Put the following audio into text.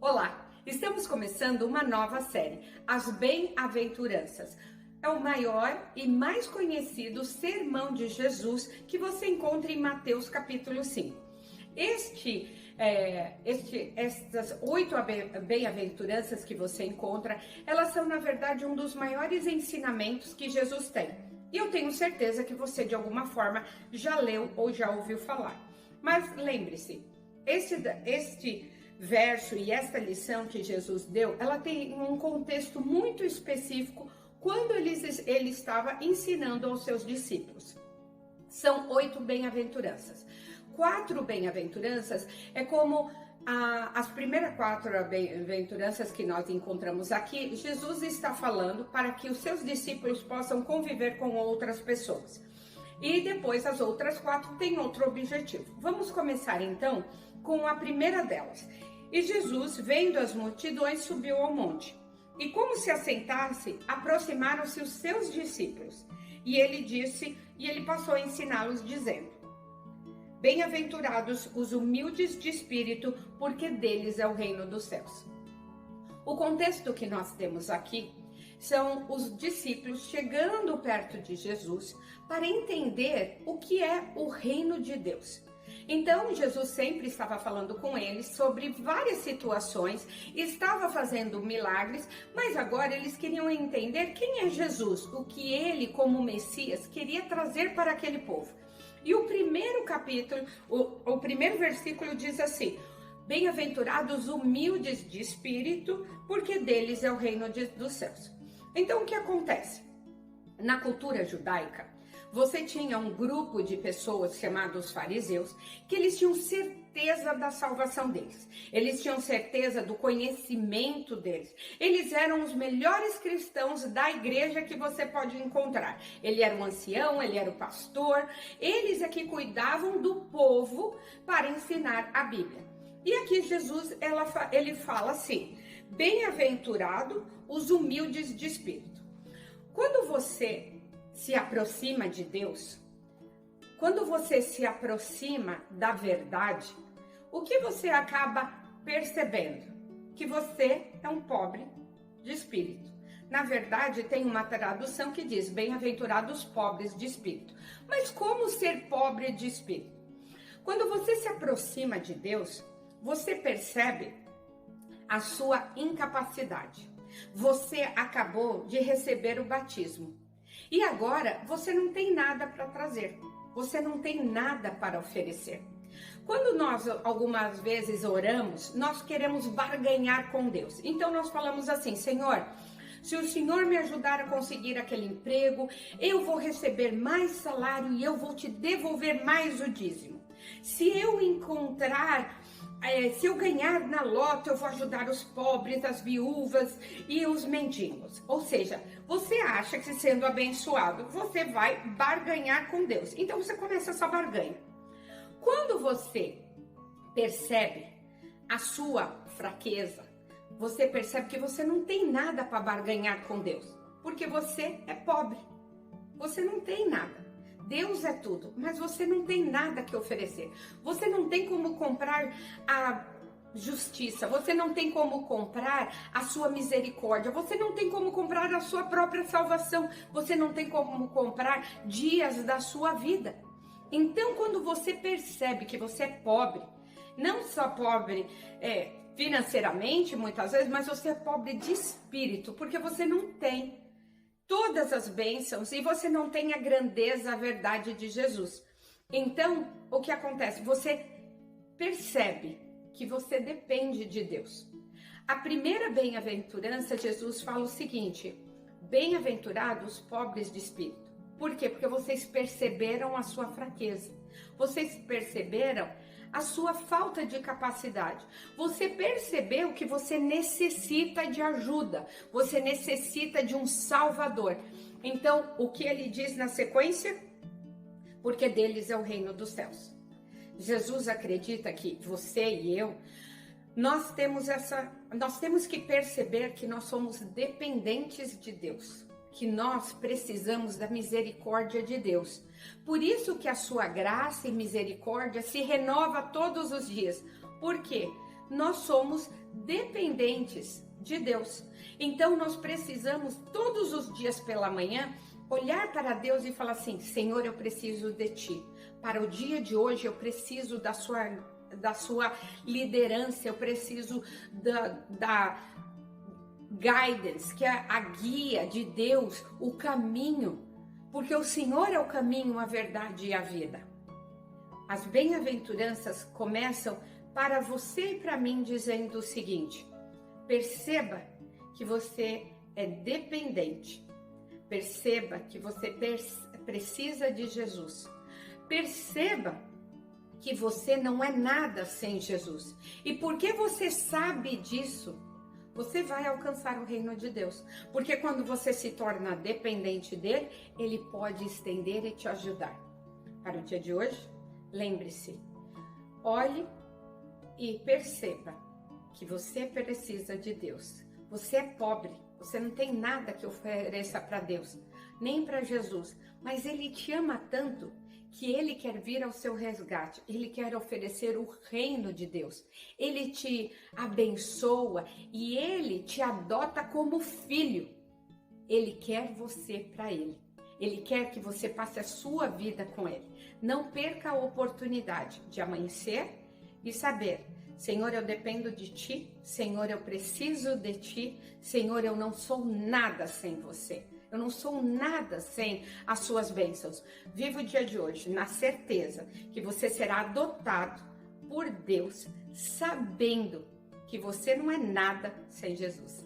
Olá, estamos começando uma nova série, As Bem-aventuranças. É o maior e mais conhecido sermão de Jesus que você encontra em Mateus capítulo 5. Estas 8 bem-aventuranças que você encontra, elas são na verdade um dos maiores ensinamentos que Jesus tem. E eu tenho certeza que você de alguma forma já leu ou já ouviu falar. Mas lembre-se, este verso e esta lição que Jesus deu, ela tem um contexto muito específico quando ele estava ensinando aos seus discípulos. São 8 bem-aventuranças. 4 bem-aventuranças é como as primeiras 4 bem-aventuranças que nós encontramos aqui, Jesus está falando para que os seus discípulos possam conviver com outras pessoas. E depois as outras 4 têm outro objetivo. Vamos começar então com a primeira delas. E Jesus, vendo as multidões, subiu ao monte. E como se assentasse, aproximaram-se os seus discípulos. E ele passou a ensiná-los, dizendo: Bem-aventurados os humildes de espírito, porque deles é o reino dos céus. O contexto que nós temos aqui são os discípulos chegando perto de Jesus para entender o que é o reino de Deus. Então, Jesus sempre estava falando com eles sobre várias situações, estava fazendo milagres, mas agora eles queriam entender quem é Jesus, o que ele, como Messias, queria trazer para aquele povo. E o primeiro capítulo, o primeiro versículo diz assim: Bem-aventurados humildes de espírito, porque deles é o reino dos céus. Então, o que acontece? Na cultura judaica, você tinha um grupo de pessoas chamados fariseus, que eles tinham certeza da salvação deles. Eles tinham certeza do conhecimento deles. Eles eram os melhores cristãos da igreja que você pode encontrar. Ele era um ancião, ele era o pastor. Eles é que cuidavam do povo para ensinar a Bíblia. E aqui Jesus, ele fala assim: Bem-aventurado os humildes de espírito. Quando você se aproxima de Deus, quando você se aproxima da verdade, o que você acaba percebendo? Que você é um pobre de espírito. Na verdade, tem uma tradução que diz: Bem-aventurados os pobres de espírito. Mas como ser pobre de espírito? Quando você se aproxima de Deus, você percebe a sua incapacidade. Você acabou de receber o batismo. E agora você não tem nada para trazer, você não tem nada para oferecer. Quando nós algumas vezes oramos, nós queremos barganhar com Deus. Então nós falamos assim: Senhor, se o Senhor me ajudar a conseguir aquele emprego, eu vou receber mais salário e eu vou te devolver mais o dízimo. Se eu ganhar na loto, eu vou ajudar os pobres, as viúvas e os mendigos. Ou seja, você acha que sendo abençoado, você vai barganhar com Deus. Então você começa essa barganha. Quando você percebe a sua fraqueza, você percebe que você não tem nada para barganhar com Deus, porque você é pobre. Você não tem nada. Deus é tudo, mas você não tem nada que oferecer. Você não tem como comprar a justiça, você não tem como comprar a sua misericórdia, você não tem como comprar a sua própria salvação, você não tem como comprar dias da sua vida. Então, quando você percebe que você é pobre, não só pobre financeiramente muitas vezes, mas você é pobre de espírito, porque você não tem todas as bênçãos e você não tem a grandeza, a verdade de Jesus. Então, o que acontece? Você percebe que você depende de Deus. A primeira bem-aventurança, Jesus fala o seguinte: Bem-aventurados os pobres de espírito. Por quê? Porque vocês perceberam a sua fraqueza. Vocês perceberam a sua falta de capacidade. Você percebeu que você necessita de ajuda. Você necessita de um Salvador. Então, o que ele diz na sequência? Porque deles é o reino dos céus. Jesus acredita que você e eu, nós temos que perceber que nós somos dependentes de Deus, que nós precisamos da misericórdia de Deus. Por isso que a sua graça e misericórdia se renova todos os dias. Por quê? nós somos dependentes de Deus. Então nós precisamos todos os dias pela manhã olhar para Deus e falar assim: Senhor, eu preciso de Ti. Para o dia de hoje eu preciso da sua liderança, eu preciso da guidance, que é a guia de Deus, o caminho, porque o Senhor é o caminho, a verdade e a vida. As bem-aventuranças começam para você e para mim dizendo o seguinte: perceba que você é dependente, perceba que você precisa de Jesus, perceba que você não é nada sem Jesus. E porque você sabe disso, você vai alcançar o reino de Deus. Porque quando você se torna dependente dele, ele pode estender e te ajudar. Para o dia de hoje, lembre-se, olhe e perceba que você precisa de Deus. Você é pobre, você não tem nada que ofereça para Deus, nem para Jesus, mas ele te ama tanto que ele quer vir ao seu resgate, ele quer oferecer o reino de Deus. Ele te abençoa e ele te adota como filho. Ele quer você para ele. Ele quer que você passe a sua vida com ele. Não perca a oportunidade de amanhecer e saber: Senhor, eu dependo de Ti. Senhor, eu preciso de Ti. Senhor, eu não sou nada sem você. Eu não sou nada sem as suas bênçãos. Viva o dia de hoje na certeza que você será adotado por Deus, sabendo que você não é nada sem Jesus.